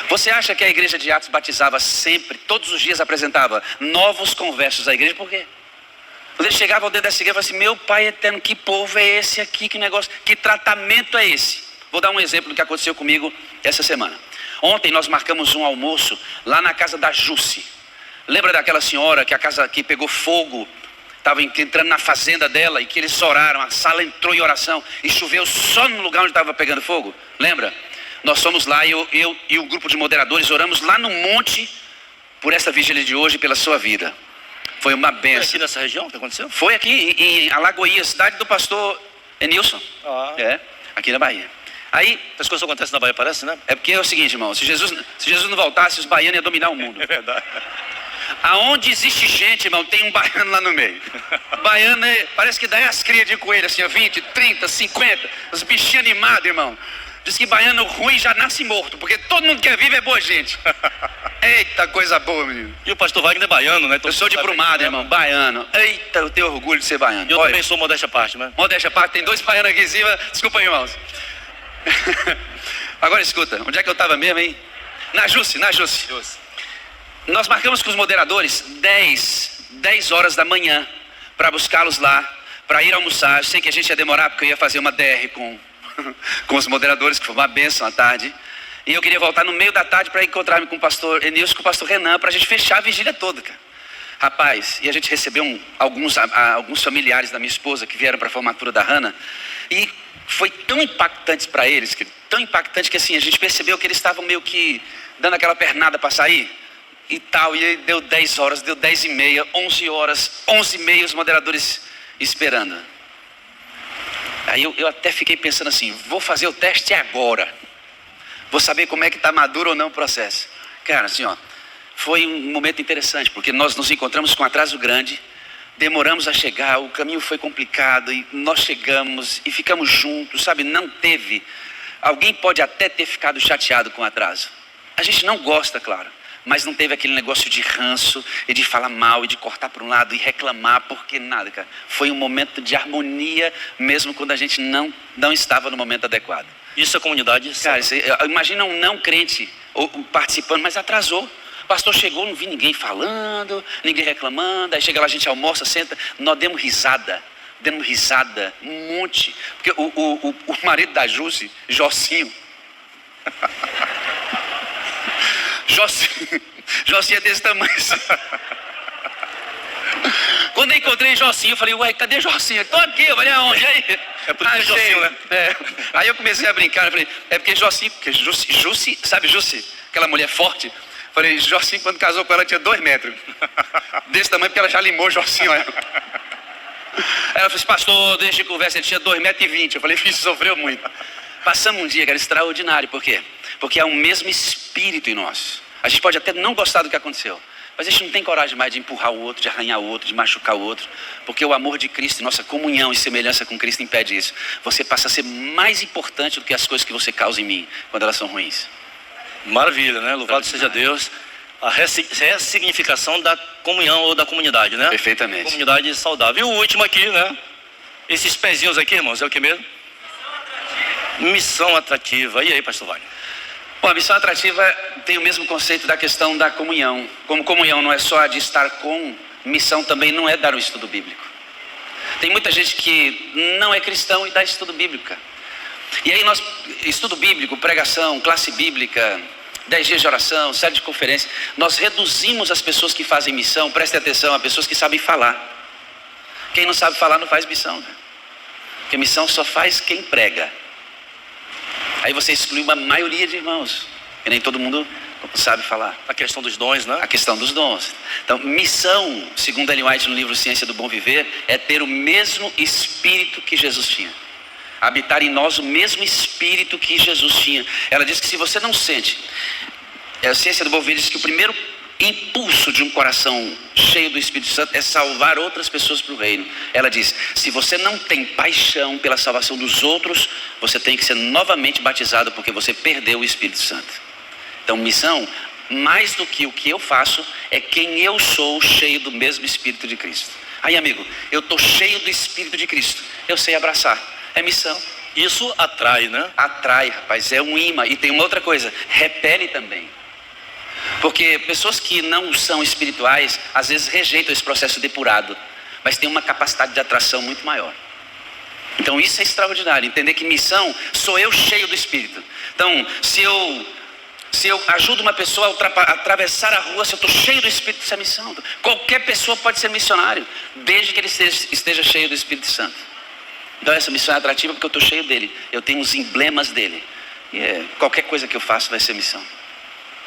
Você acha que a igreja de Atos batizava sempre, todos os dias apresentava novos conversos à igreja? Por quê? Quando eles chegavam dentro dessa igreja, falavam assim: meu Pai eterno, que povo é esse aqui? Que negócio, que tratamento é esse? Vou dar um exemplo do que aconteceu comigo essa semana. Ontem nós marcamos um almoço lá na casa da Jussi. Lembra daquela senhora que a casa que pegou fogo, estava entrando na fazenda dela e que eles oraram, a sala entrou em oração e choveu só no lugar onde estava pegando fogo? Lembra? Nós fomos lá, eu e o grupo de moderadores oramos lá no monte por essa vigília de hoje e pela sua vida. Foi uma bênção. Foi aqui nessa região que aconteceu? Foi aqui em Alagoinhas, cidade do pastor Enilson. Aqui na Bahia. Aí, as coisas acontecem na Bahia, parece, né? É porque é o seguinte, irmão, se Jesus não voltasse, os baianos iam dominar o mundo. É verdade. Aonde existe gente, irmão, tem um baiano lá no meio. Baiano parece que dá as crias de coelho, assim, 20, 30, 50, os bichinhos animados, irmão. Diz que baiano ruim já nasce morto, porque todo mundo que é vivo é boa gente. Eita, coisa boa, menino. E o pastor Wagner é baiano, né? Eu sou de Brumado, irmão, baiano. Eita, eu tenho orgulho de ser baiano. Eu também sou modéstia à parte, né? Modéstia à parte, tem 2 baianos aqui em cima. Desculpa, irmãos. Agora escuta, onde é que eu estava mesmo, hein? Na Jussi. Nós marcamos com os moderadores 10 horas da manhã para buscá-los lá, para ir almoçar. Eu sei que a gente ia demorar porque eu ia fazer uma DR com os moderadores, que foi uma bênção à tarde. E eu queria voltar no meio da tarde para encontrar-me com o pastor Enilson e com o pastor Renan, para a gente fechar a vigília toda, cara. Rapaz, e a gente recebeu alguns familiares da minha esposa que vieram para a formatura da Hannah. E foi tão impactante para eles, tão impactante que assim, a gente percebeu que eles estavam meio que dando aquela pernada para sair e tal. E aí deu 10 horas, deu 10h30, 11 horas, 11h30, os moderadores esperando. Aí eu até fiquei pensando assim, vou fazer o teste agora. Vou saber como é que está maduro ou não o processo. Cara, assim, ó, foi um momento interessante, porque nós nos encontramos com um atraso grande. Demoramos a chegar, o caminho foi complicado e nós chegamos e ficamos juntos, sabe? Não teve. Alguém pode até ter ficado chateado com o atraso. A gente não gosta, claro, mas não teve aquele negócio de ranço e de falar mal e de cortar para um lado e reclamar, porque nada, cara. Foi um momento de harmonia, mesmo quando a gente não estava no momento adequado. Isso é comunidade? Cara, imagina um não crente participando, mas atrasou. O pastor chegou, não vi ninguém falando, ninguém reclamando. Aí chega lá, a gente almoça, senta. Nós demos risada, um monte. Porque o marido da Jussi, Jocinho. Jocinho é desse tamanho. Quando eu encontrei Jocinho, eu falei, ué, cadê Jocinho? Tô aqui, eu falei, aonde? Aí, É por isso que é Jocinho, né? Aí eu comecei a brincar, eu falei, é porque Jocinho, porque Jussi, sabe Jussi? Aquela mulher forte. Falei, Jocinho, quando casou com ela, tinha 2 metros. Desse tamanho, porque ela já limou Jocinho. Aí ela falou assim, pastor, deixa de conversa, ele tinha 2,20 metros. Eu falei, filho, sofreu muito. Passamos um dia que era extraordinário, por quê? Porque há um mesmo espírito em nós. A gente pode até não gostar do que aconteceu, mas a gente não tem coragem mais de empurrar o outro, de arranhar o outro, de machucar o outro, porque o amor de Cristo, nossa comunhão e semelhança com Cristo impede isso. Você passa a ser mais importante do que as coisas que você causa em mim, quando elas são ruins. Maravilha, né? Louvado seja Deus. A ressignificação da comunhão ou da comunidade, né? Perfeitamente. Comunidade saudável. E o último aqui, né? Esses pezinhos aqui, irmãos, é o que mesmo? Missão atrativa. E aí, pastor Wagner? Bom, a missão atrativa tem o mesmo conceito da questão da comunhão. Como comunhão não é só a de estar com, missão também não é dar o estudo bíblico. Tem muita gente que não é cristão e dá estudo bíblico, cara. E aí nós, estudo bíblico, pregação, classe bíblica, 10 dias de oração, série de conferências, nós reduzimos as pessoas que fazem missão, prestem atenção, a pessoas que sabem falar. Quem não sabe falar não faz missão, né? Porque missão só faz quem prega. Aí você exclui uma maioria de irmãos, e nem todo mundo sabe falar. A questão dos dons, né? A questão dos dons. Então, missão, segundo Ellen White no livro Ciência do Bom Viver, é ter o mesmo espírito que Jesus tinha. Habitar em nós o mesmo espírito que Jesus tinha. Ela diz que se você não sente, a Ciência do Bom Viver diz que o primeiro impulso de um coração cheio do Espírito Santo é salvar outras pessoas para o reino. Ela diz, se você não tem paixão pela salvação dos outros, você tem que ser novamente batizado, porque você perdeu o Espírito Santo. Então, missão, mais do que o que eu faço, é quem eu sou, cheio do mesmo Espírito de Cristo. Aí, amigo, eu estou cheio do Espírito de Cristo, eu sei abraçar, é missão. Isso atrai, né? Atrai, rapaz, é um imã. E tem uma outra coisa, repele também. Porque pessoas que não são espirituais, às vezes rejeitam esse processo depurado, mas tem uma capacidade de atração muito maior. Então isso é extraordinário, entender que missão sou eu cheio do Espírito. Então, se eu ajudo uma pessoa a atravessar a rua, se eu estou cheio do Espírito, isso é missão. Qualquer pessoa pode ser missionário, desde que ele esteja cheio do Espírito Santo. Então essa missão é atrativa porque eu estou cheio dele, eu tenho os emblemas dele. E qualquer coisa que eu faço vai ser missão.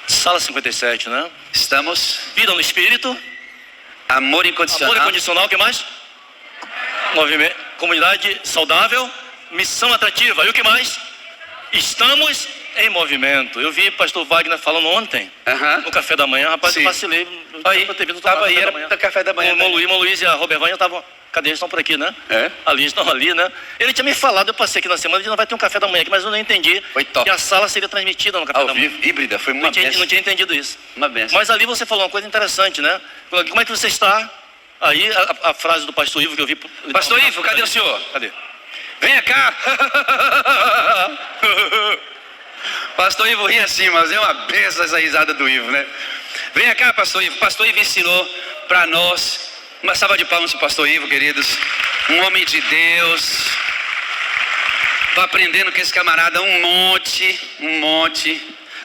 Sala 57, né? Estamos. Vida no Espírito. Amor incondicional. Amor incondicional, o que mais? Movimento, comunidade saudável. Missão atrativa. E o que mais? Estamos em movimento. Eu vi pastor Wagner falando ontem, no café da manhã. Rapaz, eu vacilei. Aí, estava aí, era para café da manhã. O Luiz e a Robert Wagner estavam... Cadê? Eles estão por aqui, né? É? Ali, estão ali, né? Ele tinha me falado, eu passei aqui na semana, ele não vai ter um café da manhã aqui, mas eu não entendi. Foi top. Que a sala seria transmitida no café da manhã. Ao vivo, híbrida, foi uma benção. Não tinha entendido isso. Uma benção. Mas ali você falou uma coisa interessante, né? Como é que você está? Aí a frase do pastor Ivo que eu vi... Pastor Ivo, cadê o senhor? Cadê? Venha cá! Pastor Ivo ri assim, mas é uma benção essa risada do Ivo, né? Venha cá, pastor Ivo. Pastor Ivo ensinou para nós. Uma salva de palmas para o pastor Ivo, queridos. Um homem de Deus. Estou aprendendo com esse camarada um monte.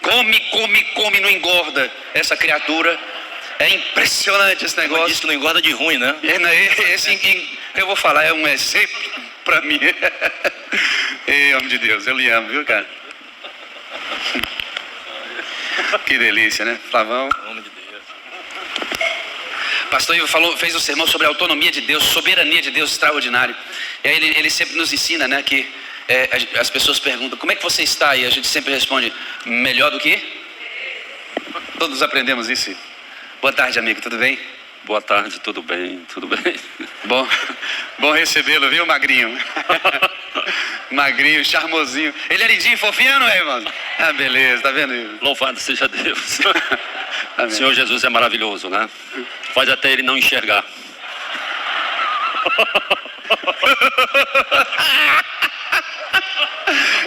Come, não engorda essa criatura. É impressionante esse negócio. Diz que não engorda de ruim, né? Eu vou falar, é um exemplo para mim. Ei, homem de Deus, eu lhe amo, viu, cara? Que delícia, né? Flavão. Homem de Deus. Pastor Ivo fez um sermão sobre a autonomia de Deus, soberania de Deus, extraordinário. E aí ele sempre nos ensina, né, que as pessoas perguntam, como é que você está? E a gente sempre responde, melhor do que? Todos aprendemos isso. Boa tarde, amigo, tudo bem? Boa tarde, tudo bem, tudo bem. Bom recebê-lo, viu, magrinho? Magrinho, charmosinho. Ele é lindinho, fofinho, não é, irmão? Ah, beleza, tá vendo? Louvado seja Deus. O Senhor Jesus é maravilhoso, né? Faz até ele não enxergar.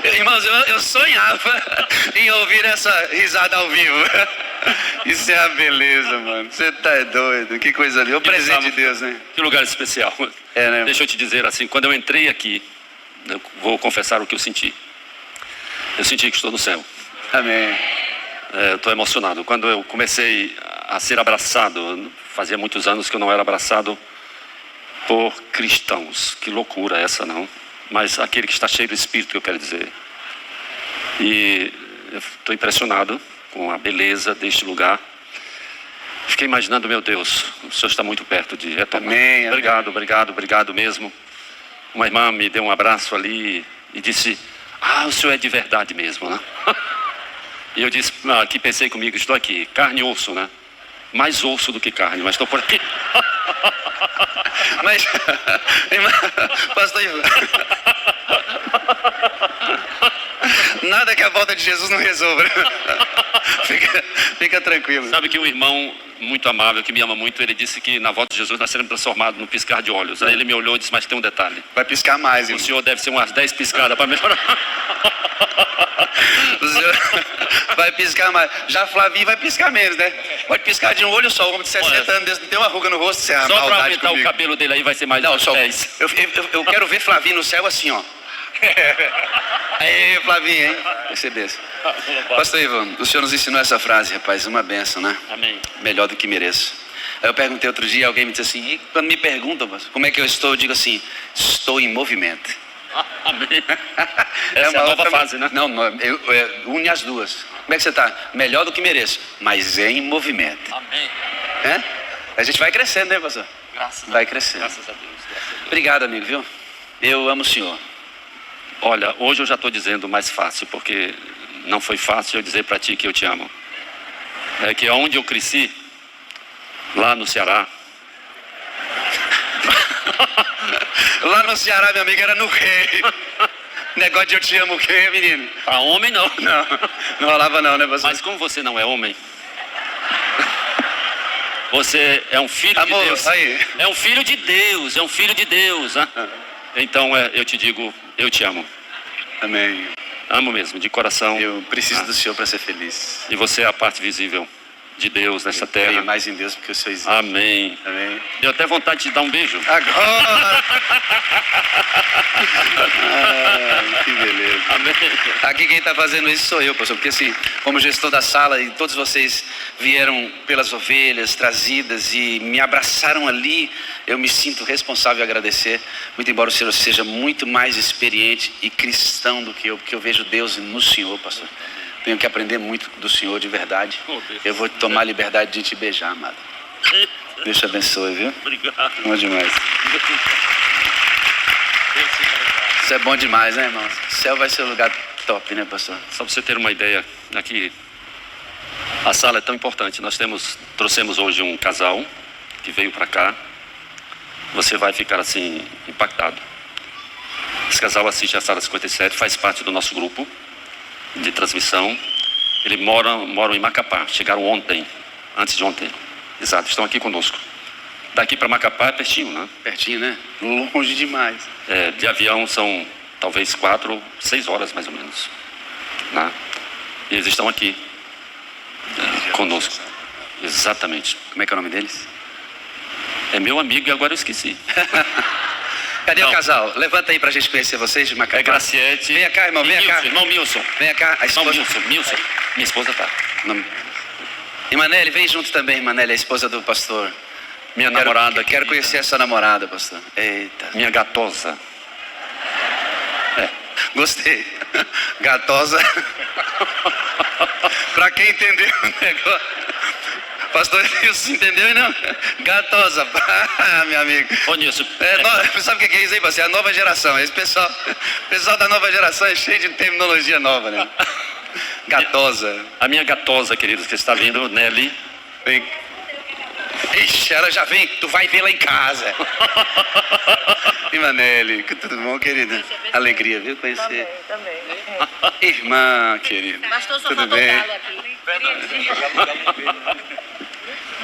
Irmãos, eu sonhava em ouvir essa risada ao vivo. Isso é a beleza, mano. Você tá doido, que coisa linda. O presente de Deus, né? Que lugar especial. Né? Deixa eu te dizer assim, quando eu entrei aqui, eu vou confessar o que eu senti. Eu senti que estou no céu. Amém. Estou emocionado. Quando eu comecei a ser abraçado, fazia muitos anos que eu não era abraçado por cristãos. Que loucura essa, não? Mas aquele que está cheio do Espírito, eu quero dizer. E eu estou impressionado com a beleza deste lugar. Fiquei imaginando, meu Deus, o Senhor está muito perto de retomar. Amém, obrigado, obrigado, obrigado mesmo. Uma irmã me deu um abraço ali e disse, o Senhor é de verdade mesmo, né? E eu disse, aqui pensei comigo, estou aqui, carne e osso, né? Mais osso do que carne, mas estou por aqui. Mas, pastor Ivan, nada que a volta de Jesus não resolva. Fica tranquilo. Sabe que um irmão muito amável, que me ama muito, ele disse que na volta de Jesus nós seremos transformados no piscar de olhos. Aí ele me olhou e disse, mas tem um detalhe. Vai piscar mais, O irmão. senhor deve ser umas 10 piscadas para melhorar. O senhor vai piscar mais. Já Flavinho vai piscar menos, né? Pode piscar de um olho só. O homem de 60 anos desse não tem uma ruga no rosto, você é uma Só para maldade aumentar comigo. o cabelo dele aí vai ser mais Não, só 10. eu quero ver Flavinho no céu assim, ó. Aí, Flavinho, hein? Recebesse. Pastor Ivan, o senhor nos ensinou essa frase, rapaz, uma benção, né? Amém. Melhor do que mereço. Aí eu perguntei outro dia, alguém me disse assim, e quando me perguntam, pastor, como é que eu estou, eu digo assim, estou em movimento. Amém. Essa é a nova fase, né? Não, une as duas. Como é que você está? Melhor do que mereço, mas em movimento. Amém. É? A gente vai crescendo, né, pastor? Vai crescendo. Graças a Deus. Obrigado, amigo, viu? Eu amo o senhor. Olha, hoje eu já estou dizendo mais fácil, porque não foi fácil eu dizer para ti que eu te amo. É que onde eu cresci, lá no Ceará. Lá no Ceará, meu amigo, era no rei. Negócio de eu te amo o quê, menino? Para homem não. Não rolava não, né, pastor? Mas como você não é homem, você é um filho Amor, de Deus. aí. É um filho de Deus, é um filho de Deus. Né? Então eu te digo, eu te amo. Amém. Amo mesmo, de coração. Eu preciso do senhor para ser feliz. E você é a parte visível de Deus nesta terra. Creio mais em Deus porque o senhor existe. Amém. Amém. Deu até vontade de te dar um beijo. Agora! Que beleza. Amém. Aqui quem está fazendo isso sou eu, pastor, porque assim, como gestor da sala, e todos vocês vieram pelas ovelhas trazidas e me abraçaram ali, eu me sinto responsável a agradecer, muito embora o senhor seja muito mais experiente e cristão do que eu, porque eu vejo Deus no senhor, pastor. Tenho que aprender muito do senhor de verdade. Eu vou tomar a liberdade de te beijar, amado. Deus te abençoe, viu? Obrigado. Bom demais. Isso é bom demais, né, irmão? O céu vai ser um lugar top, né, pastor? Só para você ter uma ideia, aqui a sala é tão importante. Nós trouxemos hoje um casal que veio para cá. Você vai ficar assim impactado. Esse casal assiste a sala 57, faz parte do nosso grupo de transmissão. Eles moram em Macapá, chegaram ontem, antes de ontem. Exato, estão aqui conosco. Daqui para Macapá é pertinho, né? Pertinho, né? Longe demais. De avião são talvez 4, 6 horas mais ou menos, né? E eles estão aqui conosco. Exatamente. Como é que é o nome deles? É meu amigo e agora eu esqueci. Cadê Não. o casal? Levanta aí pra gente conhecer vocês de Macapá. É Graciete. Vem cá, irmão, e vem Milson, cá. Irmão Milson. Vem cá, a Irmão esposa. Milson. Minha esposa tá. Nome... Imanele, vem junto também, Imanele, a esposa do pastor. Minha namorada. Quero querida. conhecer a sua namorada, pastor. Eita. Minha gatosa. Gostei. Gatosa. Pra quem entendeu o negócio. Pastor Nilson, entendeu e não? Gatosa. Meu amigo. Ô Nilson. Sabe o que é isso aí, pastor? É a nova geração. Esse pessoal da nova geração é cheio de terminologia nova, né? Gatosa. A minha gatosa, queridos, que está vindo, Nelly. Vem. Ixi, ela já vem, tu vai vê-la em casa. E Manelli, tudo bom, querida? Alegria, viu, conhecer. Também. Irmã, querida. Pastor, só Tudo faltou bem? galo aqui.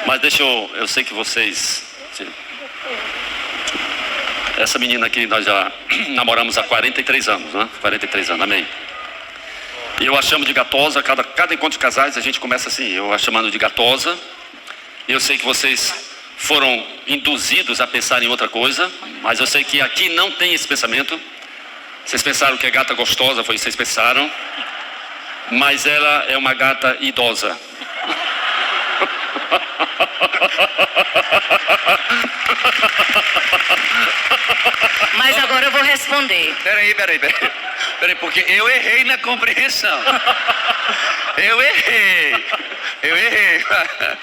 Mas deixa eu sei que vocês... Essa menina aqui, nós já namoramos há 43 anos, né? 43 anos, amém. E eu a chamo de gatosa, cada encontro de casais a gente começa assim, eu a chamando de gatosa. E eu sei que vocês foram induzidos a pensar em outra coisa, mas eu sei que aqui não tem esse pensamento. Vocês pensaram que é gata gostosa, foi isso que vocês pensaram. Mas ela é uma gata idosa. responder. Peraí, porque eu errei na compreensão. Eu errei.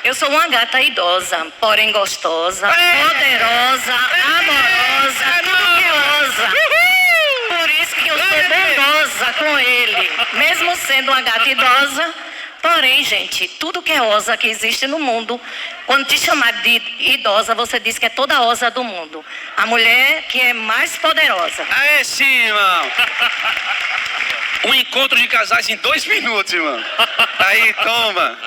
Eu sou uma gata idosa, porém gostosa, poderosa, amorosa, tudo que osa. Por isso que eu sou bondosa com ele, mesmo sendo uma gata idosa. Porém, gente, tudo que é osa que existe no mundo, quando te chamar de idosa, você diz que é toda osa do mundo. A mulher que é mais poderosa. Aê, sim, irmão. Um encontro de casais em 2 minutos, irmão. Aí, toma.